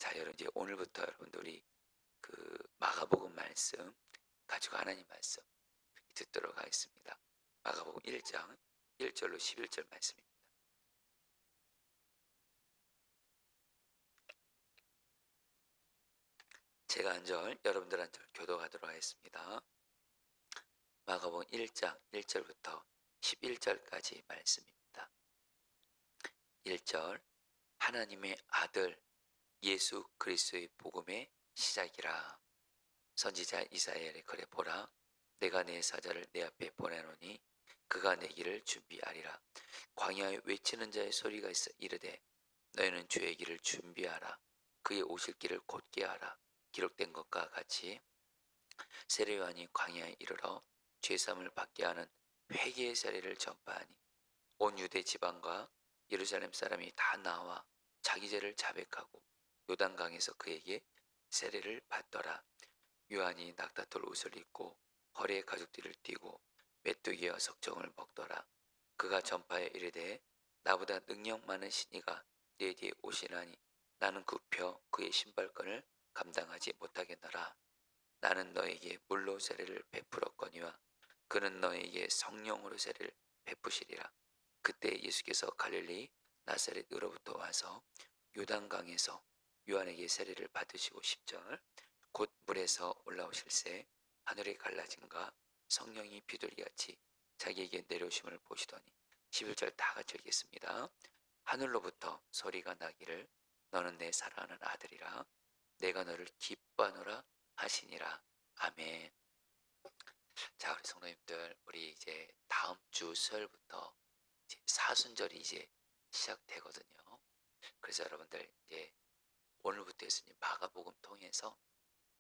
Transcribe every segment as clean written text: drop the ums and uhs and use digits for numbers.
자, 여러분 이제 오늘부터 여러분들이 그 마가복음 말씀 가지고 하나님 말씀 듣도록 하겠습니다. 마가복음 1장 1절로 11절 말씀입니다. 제가 한 절, 여러분들 한 절 교독하도록 하겠습니다. 마가복음 1장 1절부터 11절까지 말씀입니다. 1절, 하나님의 아들 예수 그리스도의 복음의 시작이라. 선지자 이사야를 그래 보라, 내가 내 사자를 내 앞에 보내노니 그가 내 길을 준비하리라. 광야에 외치는 자의 소리가 있어 이르되 너희는 주의 길을 준비하라. 그의 오실 길을 곧게 하라. 기록된 것과 같이 세례요한이 광야에 이르러 죄사함을 받게 하는 회개의 세례를 전파하니 온 유대 지방과 예루살렘 사람이 다 나와 자기 죄를 자백하고 요단강에서 그에게 세례를 받더라. 요한이 낙타털 옷을 입고 허리에 가죽띠를 띠고 메뚜기와 석정을 먹더라. 그가 전파에 이르되 나보다 능력 많은 신이가 내 뒤에 오시나니 나는 굽혀 그의 신발끈을 감당하지 못하겠노라. 나는 너에게 물로 세례를 베풀었거니와 그는 너에게 성령으로 세례를 베푸시리라. 그때 예수께서 갈릴리 나사렛으로부터 와서 요단강에서 요한에게 세례를 받으시고 10절, 곧 물에서 올라오실새 하늘이 갈라짐과 성령이 비둘기같이 자기에게 내려오심을 보시더니 11절 다 같이 읽겠습니다. 하늘로부터 소리가 나기를 너는 내 사랑하는 아들이라 내가 너를 기뻐하노라 하시니라. 아멘. 자, 우리 성도님들, 우리 이제 다음 주 수요일부터 이제 사순절이 이제 시작되거든요. 그래서 여러분들 이제 오늘부터 예수님 마가복음 통해서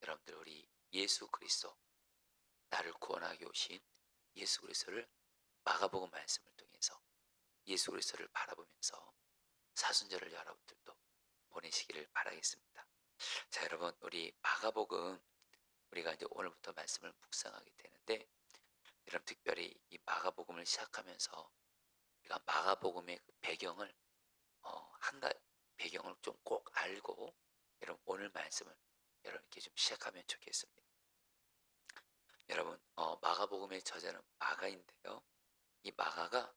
여러분들 우리 예수 그리스도, 나를 구원하기 오신 예수 그리스도를 마가복음 말씀을 통해서 예수 그리스도를 바라보면서 사순절을 여러분들도 보내시기를 바라겠습니다. 자, 여러분 우리 마가복음 우리가 이제 오늘부터 말씀을 묵상하게 되는데, 여러분 특별히 이 마가복음을 시작하면서 우리가 마가복음의 그 배경을 배경을 좀 꼭 알고 여러분 오늘 말씀을 여러분께 좀 시작하면 좋겠습니다. 여러분 마가복음의 저자는 마가인데요. 이 마가가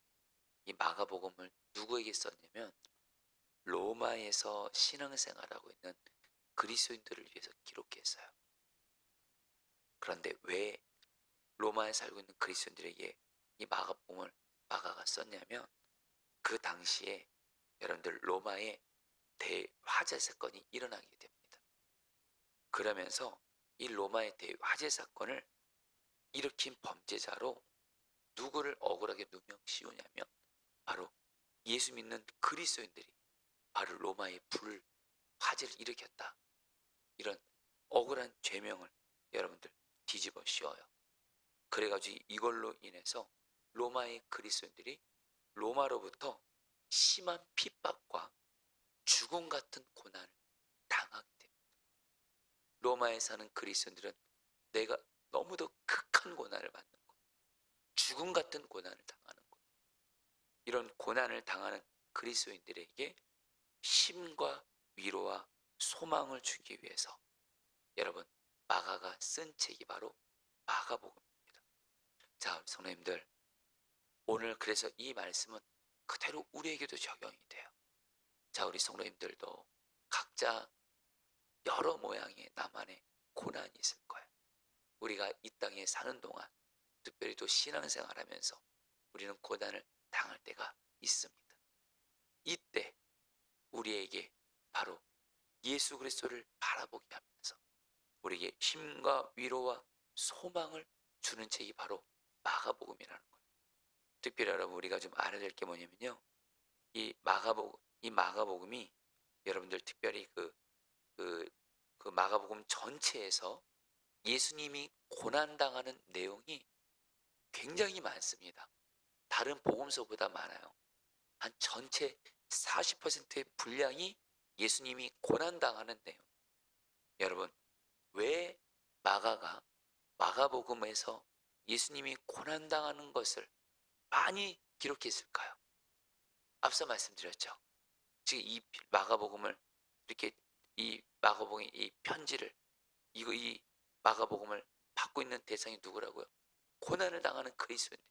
이 마가복음을 누구에게 썼냐면 로마에서 신앙생활하고 있는 그리스도인들을 위해서 기록했어요. 그런데 왜 로마에 살고 있는 그리스도인들에게 이 마가복음을 마가가 썼냐면 그 당시에 여러분들 로마에 대화재 사건이 일어나게 됩니다. 그러면서 이 로마의 대화재 사건을 일으킨 범죄자로 누구를 억울하게 누명 씌우냐면 바로 예수 믿는 그리스도인들이 바로 로마의 화재를 일으켰다, 이런 억울한 죄명을 여러분들 뒤집어 씌워요. 그래가지고 이걸로 인해서 로마의 그리스도인들이 로마로부터 심한 핍박과 죽음 같은 고난을 당하게 됩니다. 로마에 사는 그리스도인들은 내가 너무도 극한 고난을 받는 것, 죽음 같은 고난을 당하는 것, 이런 고난을 당하는 그리스도인들에게 힘과 위로와 소망을 주기 위해서 여러분 마가가 쓴 책이 바로 마가복음입니다. 자, 성도님들, 오늘 그래서 이 말씀은 그대로 우리에게도 적용이 돼요. 자, 우리 성도님들도 각자 여러 모양의 나만의 고난이 있을 거예요. 우리가 이 땅에 사는 동안, 특별히 또 신앙생활하면서 우리는 고난을 당할 때가 있습니다. 이때 우리에게 바로 예수 그리스도를 바라보게 하면서 우리에게 힘과 위로와 소망을 주는 책이 바로 마가복음이라는 거예요. 특별히 여러분 우리가 좀 알아야 될 게 뭐냐면요, 이 마가복음이 여러분들 특별히 그 마가복음 전체에서 예수님이 고난당하는 내용이 굉장히 많습니다. 다른 복음서보다 많아요. 한 전체 40%의 분량이 예수님이 고난당하는 내용. 여러분 왜 마가가 마가복음에서 예수님이 고난당하는 것을 많이 기록했을까요? 앞서 말씀드렸죠. 지금 이 마가복음을 이렇게 이 마가복음의 이 편지를 이 마가복음을 받고 있는 대상이 누구라고요? 고난을 당하는 그리스도인들.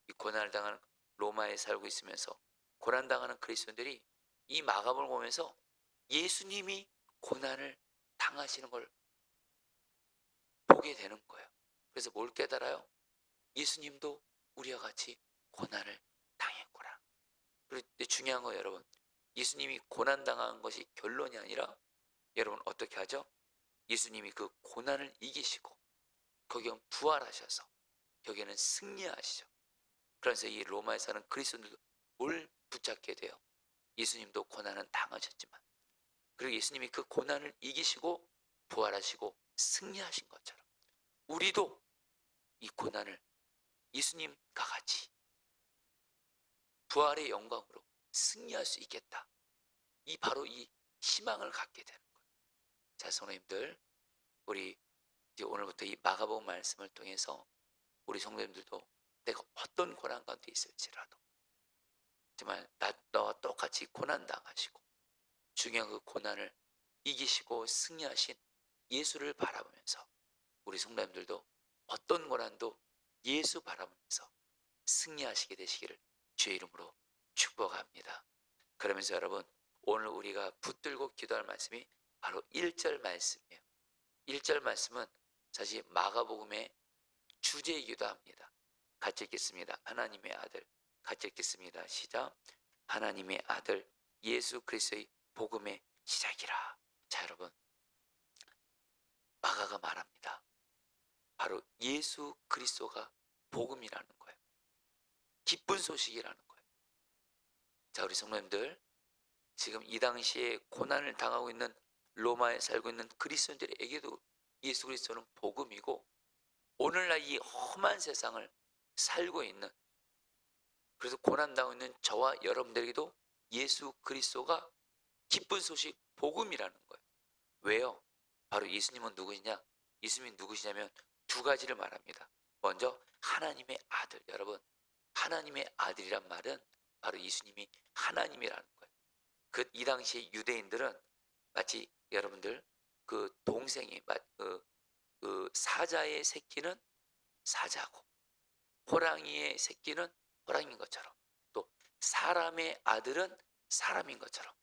이 고난을 당하는 로마에 살고 있으면서 고난 당하는 그리스도인들이 이 마가복음을 보면서 예수님이 고난을 당하시는 걸 보게 되는 거예요. 그래서 뭘 깨달아요? 예수님도 우리와 같이 고난을 당했구나. 그런데 중요한 거예요, 여러분. 예수님이 고난 당한 것이 결론이 아니라 여러분 어떻게 하죠? 예수님이 그 고난을 이기시고 거기는 부활하셔서 여기는 승리하시죠. 그래서 이 로마에 사는 그리스도인들도 뭘 붙잡게 돼요? 예수님도 고난은 당하셨지만, 그리고 예수님이 그 고난을 이기시고 부활하시고 승리하신 것처럼 우리도 이 고난을 예수님과 같이 부활의 영광으로 승리할 수 있겠다. 바로 이 희망을 갖게 되는 거예요. 자, 성도님들, 우리 이제 오늘부터 이 마가복음 말씀을 통해서 우리 성도님들도 내가 어떤 고난 가운데 있을지라도 정말 너와 똑같이 고난 당하시고 중요한 그 고난을 이기시고 승리하신 예수를 바라보면서 우리 성도님들도 어떤 고난도 예수 바라보면서 승리하시게 되시기를 주의 이름으로 축복합니다. 그러면서 여러분, 오늘 우리가 붙들고 기도할 말씀이 바로 1절 말씀이에요. 1절 말씀은 사실 마가복음의 주제이기도 합니다. 같이 읽겠습니다. 하나님의 아들. 같이 읽겠습니다. 시작. 하나님의 아들 예수 그리스도의 복음의 시작이라. 자, 여러분, 마가가 말합니다. 바로 예수 그리스도가 복음이라는 거예요. 기쁜 소식이라는 거예요. 자, 우리 성도님들, 지금 이 당시에 고난을 당하고 있는 로마에 살고 있는 그리스도인들에게도 예수 그리스도는 복음이고, 오늘날 이 험한 세상을 살고 있는, 그래서 고난당하고 있는 저와 여러분들에게도 예수 그리스도가 기쁜 소식 복음이라는 거예요. 왜요? 바로 예수님은 누구시냐? 예수님이 누구시냐면 두 가지를 말합니다. 먼저 하나님의 아들. 여러분, 하나님의 아들이란 말은 바로 예수님이 하나님이라는 거예요. 이 당시에 유대인들은 마치 여러분들 그 동생이 그 사자의 새끼는 사자고 호랑이의 새끼는 호랑이인 것처럼, 또 사람의 아들은 사람인 것처럼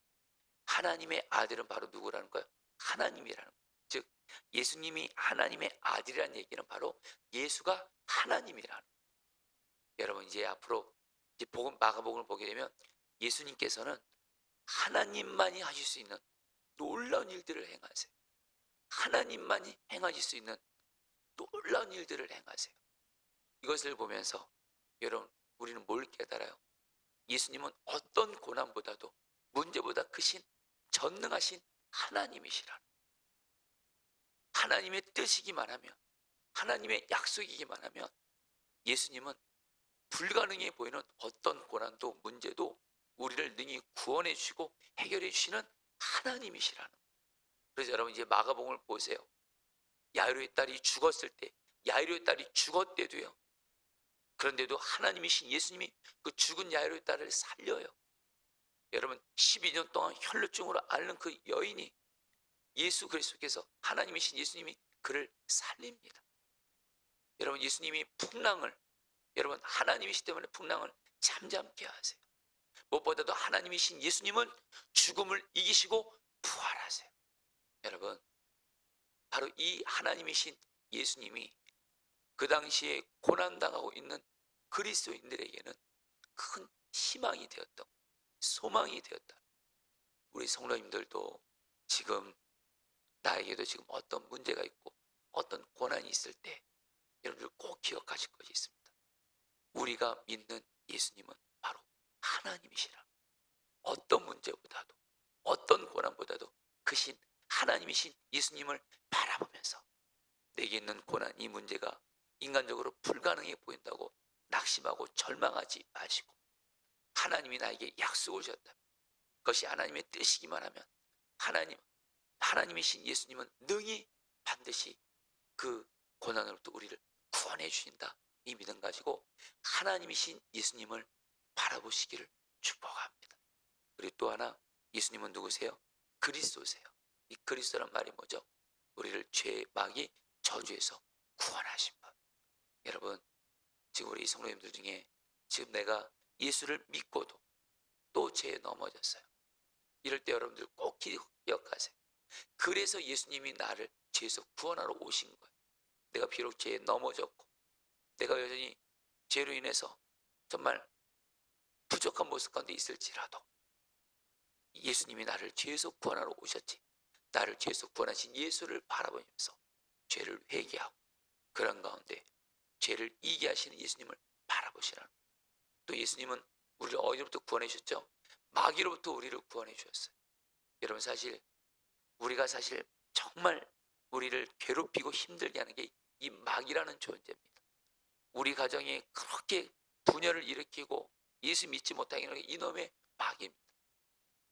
하나님의 아들은 바로 누구라는 거예요? 하나님이라는 거예요. 즉 예수님이 하나님의 아들이라는 얘기는 바로 예수가 하나님이라는 거예요. 여러분, 이제 앞으로 이제 마가복음을 보게 되면 예수님께서는 하나님만이 하실 수 있는 놀라운 일들을 행하세요. 하나님만이 행하실 수 있는 놀라운 일들을 행하세요. 이것을 보면서 여러분, 우리는 뭘 깨달아요? 예수님은 어떤 고난보다도 문제보다 크신 전능하신 하나님이시라는, 하나님의 뜻이기만 하면, 하나님의 약속이기만 하면 예수님은 불가능해 보이는 어떤 고난도 문제도 우리를 능히 구원해 주시고 해결해 주시는 하나님이시라는 거예요. 그래서 여러분, 이제 마가복음을 보세요. 야이로의 딸이 죽었을 때, 야이로의 딸이 죽었대도요, 그런데도 하나님이신 예수님이 그 죽은 야이로의 딸을 살려요. 여러분, 12년 동안 혈루증으로 앓는 그 여인이 예수 그리스도께서, 하나님이신 예수님이 그를 살립니다. 여러분, 예수님이 풍랑을, 여러분 하나님이시기 때문에 풍랑을 잠잠케 하세요. 무엇보다도 하나님이신 예수님은 죽음을 이기시고 부활하세요. 여러분, 바로 이 하나님이신 예수님이 그 당시에 고난당하고 있는 그리스도인들에게는 큰 희망이 되었던, 소망이 되었다. 우리 성도님들도 지금 나에게도 지금 어떤 문제가 있고 어떤 고난이 있을 때 여러분들 꼭 기억하실 것이 있습니다. 우리가 믿는 예수님은 바로 하나님이시라. 어떤 문제보다도 어떤 고난보다도 크신 하나님이신 예수님을 바라보면서 내게 있는 고난, 이 문제가 인간적으로 불가능해 보인다고 낙심하고 절망하지 마시고, 하나님이 나에게 약속을 주셨다면, 그것이 하나님의 뜻이기만 하면 하나님이신 예수님은 능히 반드시 그 고난으로부터 우리를 구원해 주신다. 이 믿음 가지고 하나님이신 예수님을 바라보시기를 축복합니다. 그리고 또 하나, 예수님은 누구세요? 그리스도세요. 이 그리스도란 말이 뭐죠? 우리를 죄의 마귀 저주에서 구원하신 분. 여러분, 지금 우리 성도님들 중에 지금 내가 예수를 믿고도 또 죄에 넘어졌어요. 이럴 때 여러분들 꼭 기억하세요. 그래서 예수님이 나를 죄에서 구원하러 오신 거예요. 내가 비록 죄에 넘어졌고 내가 여전히 죄로 인해서 정말 부족한 모습 가운데 있을지라도 예수님이 나를 죄에서 구원하러 오셨지. 나를 죄에서 구원하신 예수를 바라보면서 죄를 회개하고 그런 가운데 죄를 이기게 하시는 예수님을 바라보시라는. 또 예수님은 우리를 어디로부터 구원해 주셨죠? 마귀로부터 우리를 구원해 주셨어요. 여러분, 사실 우리가 정말 우리를 괴롭히고 힘들게 하는 게 이 마귀라는 존재입니다. 우리 가정에 그렇게 분열을 일으키고 예수 믿지 못하게 하는 게 이놈의 마귀입니다.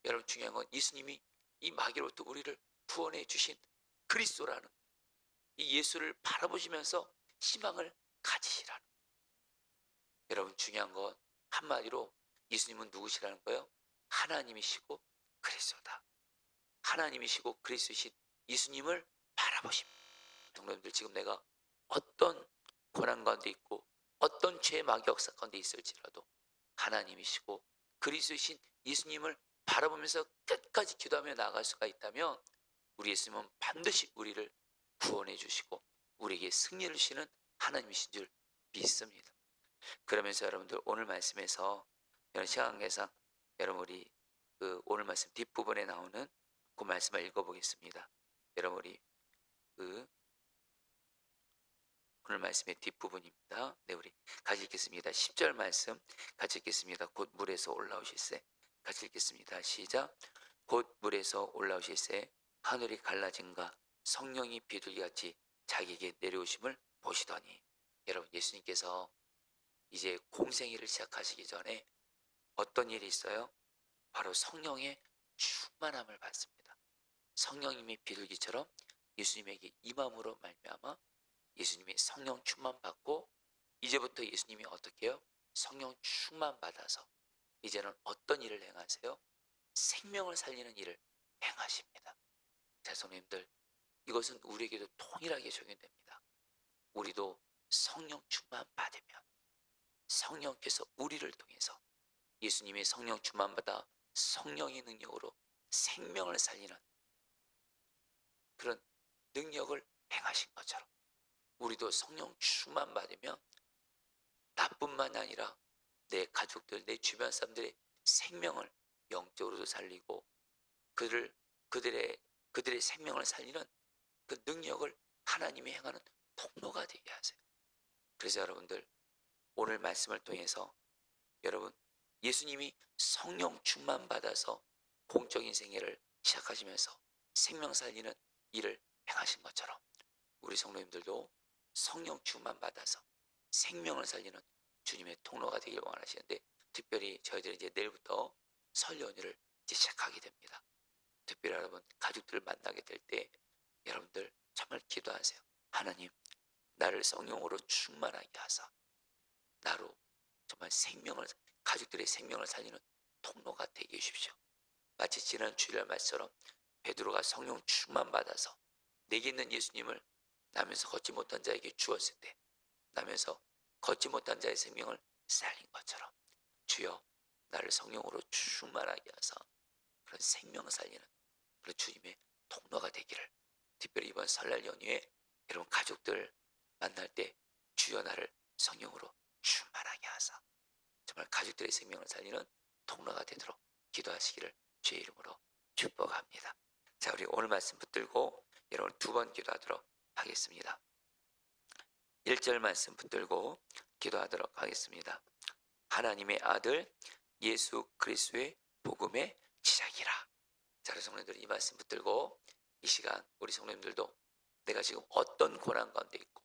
여러분, 중요한 건 예수님이 이 마귀로부터 우리를 구원해 주신 그리스도라는 이 예수를 바라보시면서 희망을 가지시라는. 여러분, 중요한 건 한마디로 예수님은 누구시라는 거예요? 하나님이시고 그리스도다. 하나님이시고 그리스도이신 예수님을 바라보십니다. 성도님들, 지금 내가 어떤 고난 가운데 있고 어떤 죄의 마귀 역사 가운데 있을지라도 하나님이시고 그리스도이신 예수님을 바라보면서 끝까지 기도하며 나아갈 수가 있다면 우리 예수님은 반드시 우리를 구원해 주시고 우리에게 승리를 주시는 하나님이신 줄 믿습니다. 그러면서 여러분들, 오늘 말씀에서 여러분 시간관계상 여러분 우리 오늘 말씀 뒷부분에 나오는 그 말씀을 읽어보겠습니다. 여러분, 우리 오늘 말씀의 뒷부분입니다. 네, 우리 같이 읽겠습니다. 10절 말씀 같이 읽겠습니다. 곧 물에서 올라오실새. 같이 읽겠습니다. 시작. 곧 물에서 올라오실새 하늘이 갈라짐과 성령이 비둘기같이 자기에게 내려오심을 보시더니. 여러분, 예수님께서 이제 공생애를 시작하시기 전에 어떤 일이 있어요? 바로 성령의 충만함을 받습니다. 성령님이 비둘기처럼 예수님에게 임함으로 말미암아 예수님이 성령 충만 받고 이제부터 예수님이 어떻게 해요? 성령 충만 받아서 이제는 어떤 일을 행하세요? 생명을 살리는 일을 행하십니다. 자, 성도님들, 이것은 우리에게도 동일하게 적용됩니다. 우리도 성령 충만 받으면 성령께서 우리를 통해서 예수님의 성령 충만 받아 성령의 능력으로 생명을 살리는 그런 능력을 행하신 것처럼 우리도 성령 충만 받으면 나뿐만 아니라 내 가족들, 내 주변 사람들의 생명을 영적으로도 살리고 그들의 생명을 살리는 그 능력을 하나님이 행하는 통로가 되게 하세요. 그래서 여러분들, 오늘 말씀을 통해서 여러분, 예수님이 성령 충만 받아서 공적인 생애를 시작하시면서 생명 살리는 일을 행하신 것처럼 우리 성도님들도 성령 충만 받아서 생명을 살리는 주님의 통로가 되길 원하시는데, 특별히 저희들이 이제 내일부터 설 연휴를 이제 시작하게 됩니다. 특별히 여러분, 가족들을 만나게 될 때 여러분들 정말 기도하세요. 하나님, 나를 성령으로 충만하게 하사 나로 정말 가족들의 생명을 살리는 통로가 되게 해주십시오. 마치 지난 주일날 말씀처럼 베드로가 성령 충만 받아서 내게 있는 예수님을 나면서 걷지 못한 자에게 주었을 때 나면서 걷지 못한 자의 생명을 살린 것처럼 주여, 나를 성령으로 충만하게 하사 그런 생명을 살리는 그런 주님의 통로가 되기를, 특별히 이번 설날 연휴에 여러분 가족들 만날 때 주여, 나를 성령으로 충만하게 하사 정말 가족들의 생명을 살리는 통로가 되도록 기도하시기를 주의 이름으로 축복합니다. 자, 우리 오늘 말씀 붙들고 여러분 두 번 기도하도록 하겠습니다. 1절 말씀 붙들고 기도하도록 하겠습니다. 하나님의 아들 예수 그리스도의 복음의 시작이라. 자, 우리 성도님들, 이 말씀 붙들고 이 시간 우리 성도님들도 내가 지금 어떤 고난 가운데 있고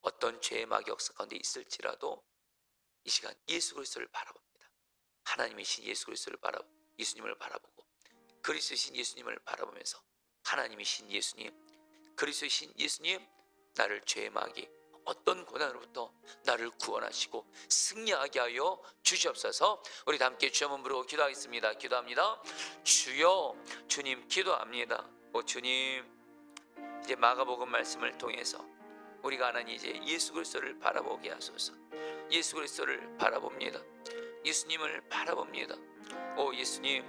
어떤 죄의 마귀 역사 가운데 있을지라도 이 시간 예수 그리스도를 바라봅니다. 하나님이신 예수 그리스도를 예수님을 바라보고 그리스도이신 예수님을 바라보면서 하나님이신 예수님, 그리스도이신 예수님, 나를 죄의 마귀 어떤 고난으로부터 나를 구원하시고 승리하게 하여 주시옵소서. 우리 다 함께 주여 한번 부르고 기도하겠습니다. 기도합니다. 주여, 주님 기도합니다. 주님, 이제 마가복음 말씀을 통해서 우리가 하나님 이제 예수 그리스도를 바라보게 하소서. 예수 그리스도를 바라봅니다. 예수님을 바라봅니다. 예수님,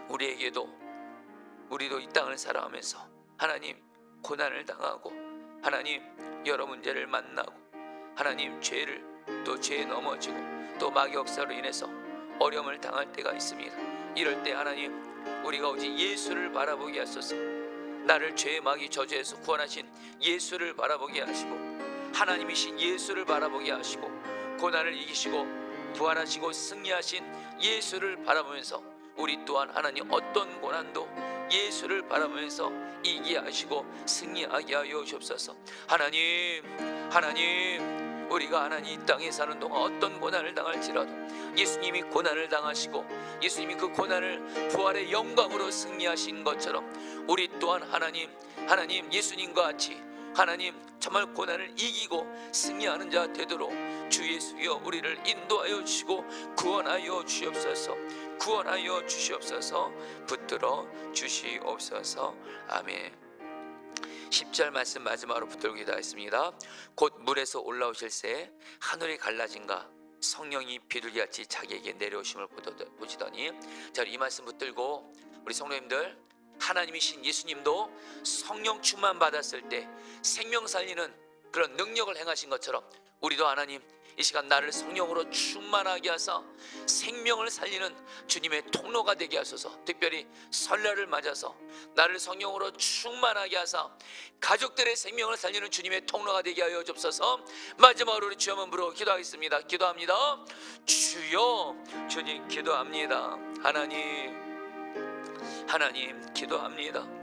우리도 이 땅을 살아가면서 하나님 고난을 당하고 하나님 여러 문제를 만나고 하나님 죄에 넘어지고 또 마귀 역사로 인해서 어려움을 당할 때가 있습니다. 이럴 때 하나님, 우리가 오직 예수를 바라보게 하소서. 나를 죄의 마귀 저주에서 구원하신 예수를 바라보게 하시고 하나님이신 예수를 바라보게 하시고 고난을 이기시고 부활하시고 승리하신 예수를 바라보면서 우리 또한 하나님 어떤 고난도 예수를 바라보면서 이기게 하시고 승리하게 하여 주옵소서. 하나님, 우리가 하나님 이 땅에 사는 동안 어떤 고난을 당할지라도 예수님이 고난을 당하시고 예수님이 그 고난을 부활의 영광으로 승리하신 것처럼 우리 또한 하나님 예수님과 같이 하나님 정말 고난을 이기고 승리하는 자 되도록 주 예수여 우리를 인도하여 주시고 구원하여 주시옵소서. 구원하여 주시옵소서. 붙들어 주시옵소서. 아멘. 10절 말씀 마지막으로 붙들고 기도하겠습니다. 곧 물에서 올라오실 새 하늘이 갈라진가 성령이 비둘기같이 자기에게 내려오심을 보시더니, 자, 이 말씀 붙들고 우리 성도님들, 하나님이신 예수님도 성령 충만 받았을 때 생명 살리는 그런 능력을 행하신 것처럼 우리도 하나님 이 시간 나를 성령으로 충만하게 하사 생명을 살리는 주님의 통로가 되게 하소서. 특별히 설날을 맞아서 나를 성령으로 충만하게 하사 가족들의 생명을 살리는 주님의 통로가 되게 하여 주옵소서. 마지막으로 우리 주여 한번 부르고 기도하겠습니다. 기도합니다. 주여, 주님 기도합니다. 하나님 기도합니다.